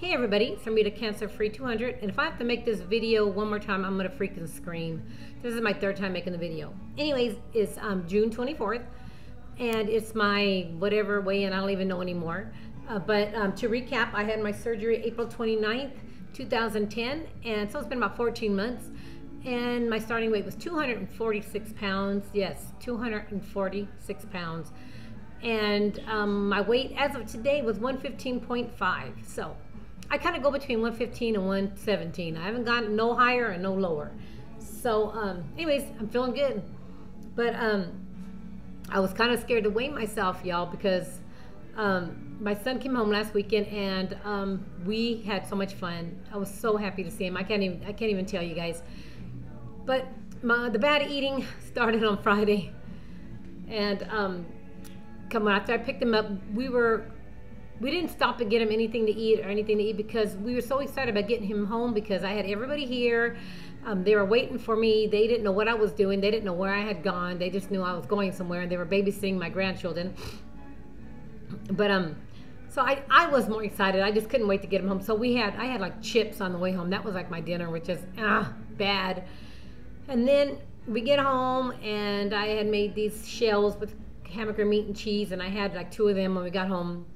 Hey everybody, it's Rita Cancer Free 200, and if I have to make this video one more time, I'm gonna freaking scream. This is my third time making the video. Anyways, it's June 24th, and it's my whatever weigh-in, I don't even know anymore. But to recap, I had my surgery April 29th, 2010, and so it's been about 14 months. And my starting weight was 246 pounds. Yes, 246 pounds. And my weight as of today was 115.5. So I kind of go between 115 and 117. I haven't gone no higher and no lower. So anyways, I'm feeling good. But I was kind of scared to weigh myself, y'all, because my son came home last weekend and we had so much fun. I was so happy to see him. I can't even tell you guys. But the bad eating started on Friday. And after I picked him up, we didn't stop to get him anything to eat because we were so excited about getting him home because I had everybody here. They were waiting for me. They didn't know what I was doing. They didn't know where I had gone. They just knew I was going somewhere, and they were babysitting my grandchildren. But so I was more excited. I just couldn't wait to get him home. So I had like chips on the way home. That was like my dinner, which is bad. And then we get home, and I had made these shells with hamburger meat and cheese, and I had like 2 of them when we got home.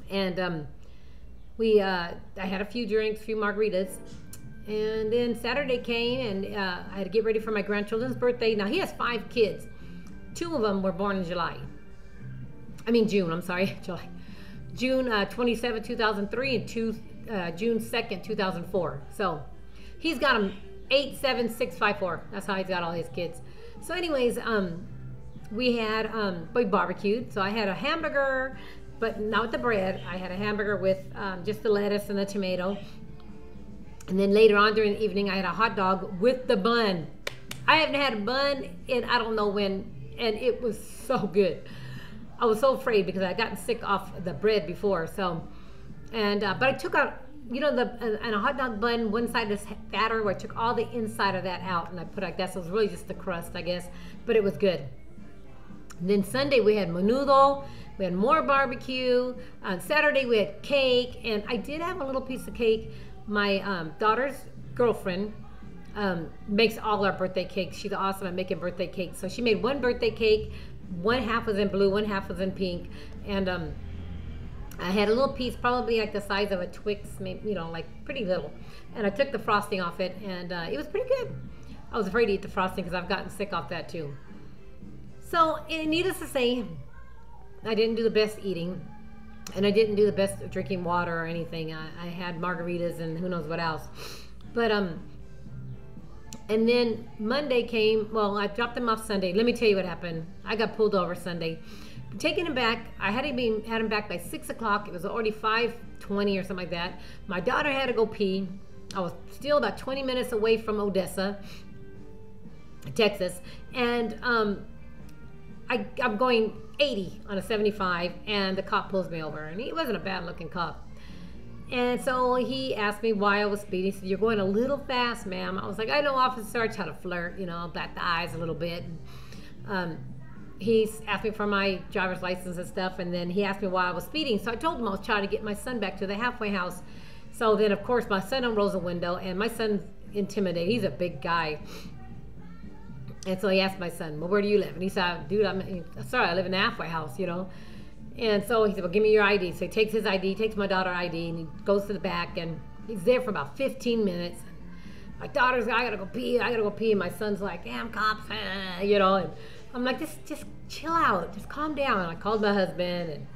And I had a few drinks, a few margaritas, and then Saturday came, and I had to get ready for my grandchildren's birthday. Now he has 5 kids. 2 of them were born in June. I'm sorry, July. June 27, 2003, and June 2nd, 2004. So he's got them 8, 7, 6, 5, 4. That's how he's got all his kids. So anyways, we barbecued. So I had a hamburger, but not with the bread. I had a hamburger with just the lettuce and the tomato. And then later on during the evening, I had a hot dog with the bun. I haven't had a bun in I don't know when, and it was so good. I was so afraid because I had gotten sick off the bread before. So, but I took out, and a hot dog bun, one side is fatter, where I took all the inside of that out, and I put, I guess it was really just the crust, I guess, but it was good. And then Sunday we had menudo. We had more barbecue. On Saturday we had cake, and I did have a little piece of cake. My daughter's girlfriend makes all our birthday cakes. She's awesome at making birthday cakes. So she made 1 birthday cake. 1/2 was in blue, 1/2 was in pink, and I had a little piece, probably like the size of a Twix, maybe, like pretty little. And I took the frosting off it, and it was pretty good. I was afraid to eat the frosting because I've gotten sick off that too. So, needless to say, I didn't do the best eating, and I didn't do the best drinking water or anything. I had margaritas and who knows what else. But and then Monday came. Well, I dropped them off Sunday. Let me tell you what happened. I got pulled over Sunday. Taking him back, I had him back by 6 o'clock. It was already 5:20 or something like that. My daughter had to go pee. I was still about 20 minutes away from Odessa, Texas, and I'm going 80 on a 75, and the cop pulls me over, and he wasn't a bad-looking cop. And so he asked me why I was speeding. He said, "You're going a little fast, ma'am." I was like, "I know, officer." I try to flirt, bat the eyes a little bit. He asked me for my driver's license and stuff, and then he asked me why I was speeding. So I told him I was trying to get my son back to the halfway house. So then, of course, my son unrolls a window, and my son's intimidated. He's a big guy. And so he asked my son, "Well, where do you live?" And he said, "Dude, sorry, I live in the halfway house, And so he said, "Well, give me your ID." So he takes his ID, takes my daughter's ID, and he goes to the back, and he's there for about 15 minutes. My daughter's, "I gotta go pee, I gotta go pee." And my son's like, "Damn cops," And I'm like, just chill out, just calm down. And I called my husband and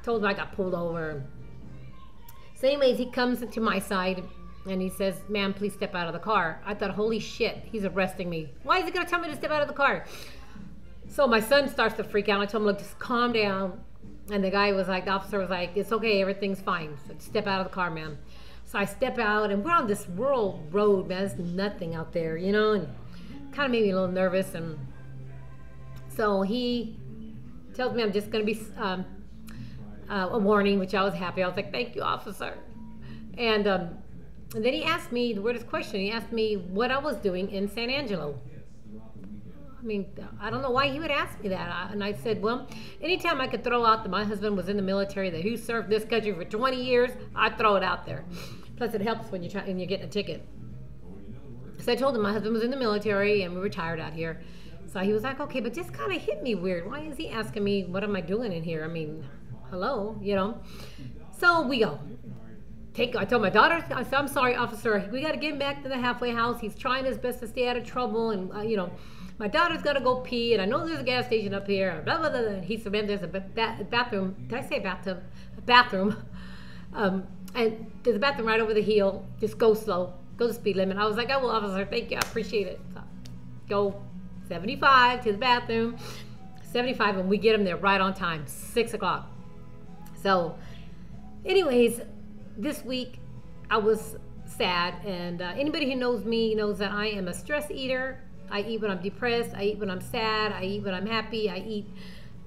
told him I got pulled over. So anyways, he comes into my side, and he says, "Ma'am, please step out of the car." I thought, holy shit, he's arresting me. Why is he gonna tell me to step out of the car? So my son starts to freak out. I told him, "Look, just calm down." And the officer was like, "It's okay, everything's fine. So step out of the car, ma'am." So I step out, and we're on this rural road, man. There's nothing out there, and kind of made me a little nervous. And so he tells me I'm just gonna be a warning, which I was happy. I was like, "Thank you, officer." And then he asked me the weirdest question. He asked me what I was doing in San Angelo. mean, I don't know why he would ask me that. And I said, well, anytime I could throw out that my husband was in the military, that he served this country for 20 years, I'd throw it out there. Plus, it helps when you're getting a ticket. So I told him my husband was in the military and we retired out here. So he was like, okay, but just kind of hit me weird. Why is he asking me, what am I doing in here? I mean, hello, you know. So we go. I told my daughter, I said, I'm sorry, officer, we got to get him back to the halfway house. He's trying his best to stay out of trouble. And, you know, my daughter's got to go pee. And I know there's a gas station up here. And blah, blah, blah. And he said, man, there's a bathroom. Did I say bathtub? A bathroom. And there's a bathroom right over the hill. Just go slow. Go the speed limit. I was like, oh, well, officer, thank you. I appreciate it. So go 75 to the bathroom. 75, and we get him there right on time, 6 o'clock. So, anyways, this week I was sad, and anybody who knows me knows that I am a stress eater. I eat when I'm depressed. I eat when I'm sad. I eat when I'm happy. I eat,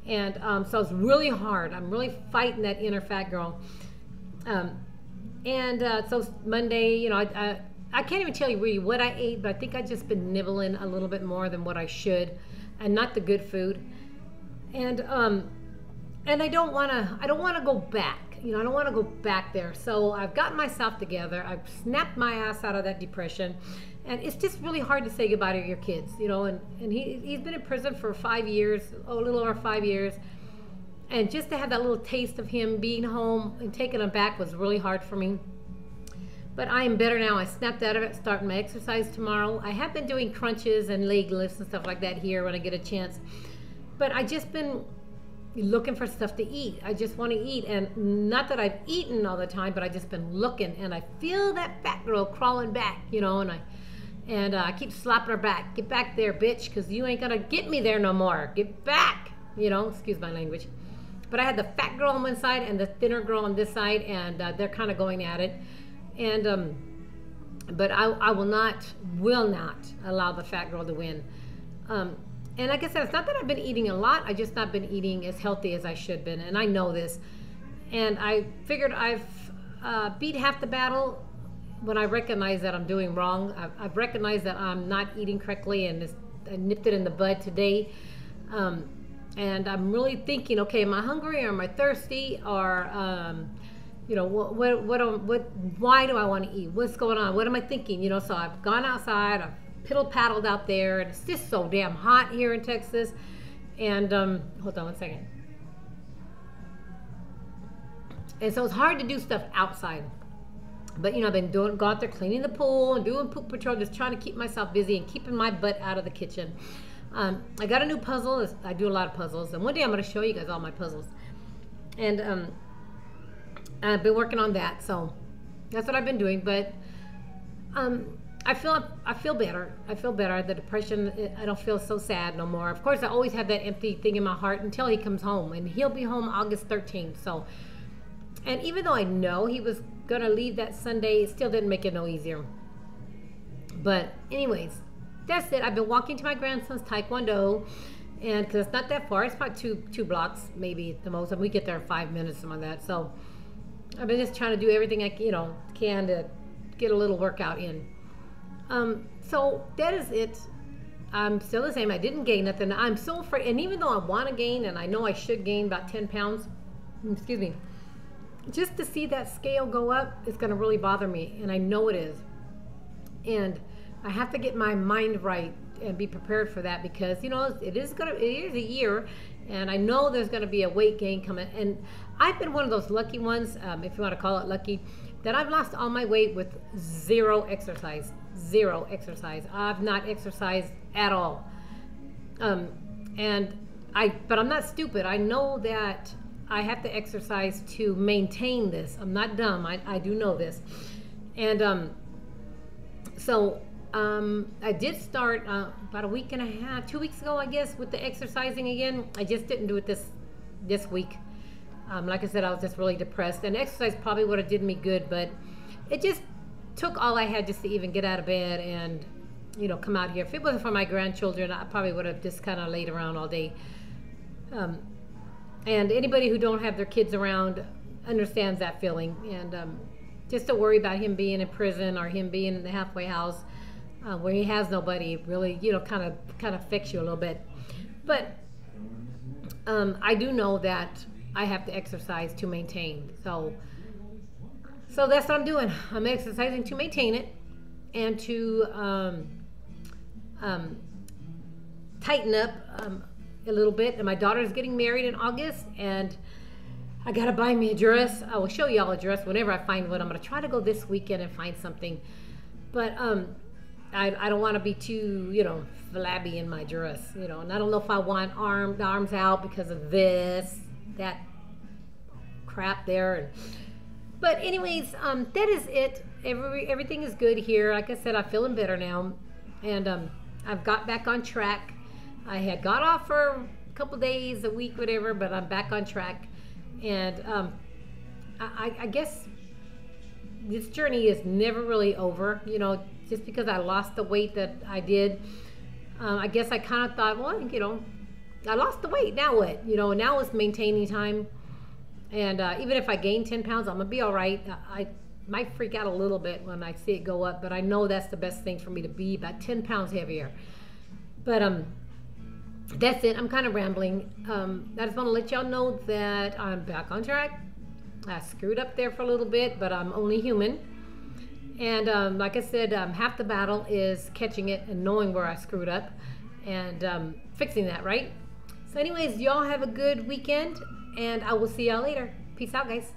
and so it's really hard. I'm really fighting that inner fat girl. So Monday, you know, I can't even tell you really what I ate, but I think I've just been nibbling a little bit more than what I should, and not the good food. And I don't want to go back. You know, I don't want to go back there. So I've gotten myself together. I've snapped my ass out of that depression. And it's just really hard to say goodbye to your kids, you know. And he's been in prison for 5 years, a little over 5 years. And just to have that little taste of him being home and taking him back was really hard for me. But I am better now. I snapped out of it, starting my exercise tomorrow. I have been doing crunches and leg lifts and stuff like that here when I get a chance. But I just been looking for stuff to eat. I just want to eat, and not that I've eaten all the time, but I just been looking, and I feel that fat girl crawling back, you know, and I keep slapping her back. Get back there, bitch, because you ain't gonna get me there no more. Get back, you know. Excuse my language. But I had the fat girl on one side and the thinner girl on this side, and they're kind of going at it. And but I will not allow the fat girl to win. And like I said, it's not that I've been eating a lot. I just not been eating as healthy as I should been, and I know this. And I figured I've beat half the battle when I recognize that I'm doing wrong. I've recognized that I'm not eating correctly, and I nipped it in the bud today. And I'm really thinking, okay, am I hungry, or am I thirsty, or you know, why do I want to eat? What's going on? What am I thinking? You know, so I've gone outside. I've piddle-paddled out there, and it's just so damn hot here in Texas. And hold on one second. And so it's hard to do stuff outside. But you know, I've been going out there cleaning the pool and doing poop patrol, just trying to keep myself busy and keeping my butt out of the kitchen. I got a new puzzle. I do a lot of puzzles, and one day I'm going to show you guys all my puzzles. And I've been working on that, so that's what I've been doing. But I feel better. I feel better. The depression, I don't feel so sad no more. Of course, I always have that empty thing in my heart until he comes home, and he'll be home August 13th. So, and even though I know he was gonna leave that Sunday, it still didn't make it no easier. But anyways, that's it. I've been walking to my grandson's taekwondo, and because it's not that far, it's about two blocks maybe at the most, and we get there in 5 minutes, something like that. So I've been just trying to do everything I can to get a little workout in. So that is it. I'm still the same. I didn't gain nothing. I'm so afraid, and even though I want to gain, and I know I should gain about 10 pounds, excuse me, just to see that scale go up, it's going to really bother me, and I know it is. And I have to get my mind right and be prepared for that, because you know it is a year, and I know there's going to be a weight gain coming. And I've been one of those lucky ones, if you want to call it lucky, that I've lost all my weight with zero exercise. I've not exercised at all. But I'm not stupid. I know that I have to exercise to maintain this. I'm not dumb. I do know this. And I did start about a week and a half, 2 weeks ago, I guess, with the exercising again. I just didn't do it this week. Like I said, I was just really depressed, and exercise probably would have did me good, but it just took all I had just to even get out of bed and, you know, come out here. If it wasn't for my grandchildren, I probably would have just kind of laid around all day. And anybody who don't have their kids around understands that feeling. And just to worry about him being in prison or him being in the halfway house, where he has nobody, really, kind of affects you a little bit. But I do know that I have to exercise to maintain. So that's what I'm doing. I'm exercising to maintain it and to tighten up a little bit. And my daughter's getting married in August, and I gotta buy me a dress. I will show y'all a dress whenever I find one. I'm gonna try to go this weekend and find something, but I don't want to be too flabby in my dress, and I don't know if I want the arms out because of that crap there. But anyways, that is it. Everything is good here. Like I said, I'm feeling better now, and I've got back on track. I had got off for a couple days, a week, whatever, but I'm back on track, and I guess this journey is never really over. Just because I lost the weight that I did, I guess I kind of thought, well, I lost the weight. Now what? Now it's maintaining time. And even if I gain 10 pounds, I'm going to be all right. I might freak out a little bit when I see it go up, but I know that's the best thing for me to be, about 10 pounds heavier. But that's it. I'm kind of rambling. I just want to let y'all know that I'm back on track. I screwed up there for a little bit, but I'm only human. And like I said, half the battle is catching it and knowing where I screwed up and fixing that, right? So anyways, y'all have a good weekend, and I will see y'all later. Peace out, guys.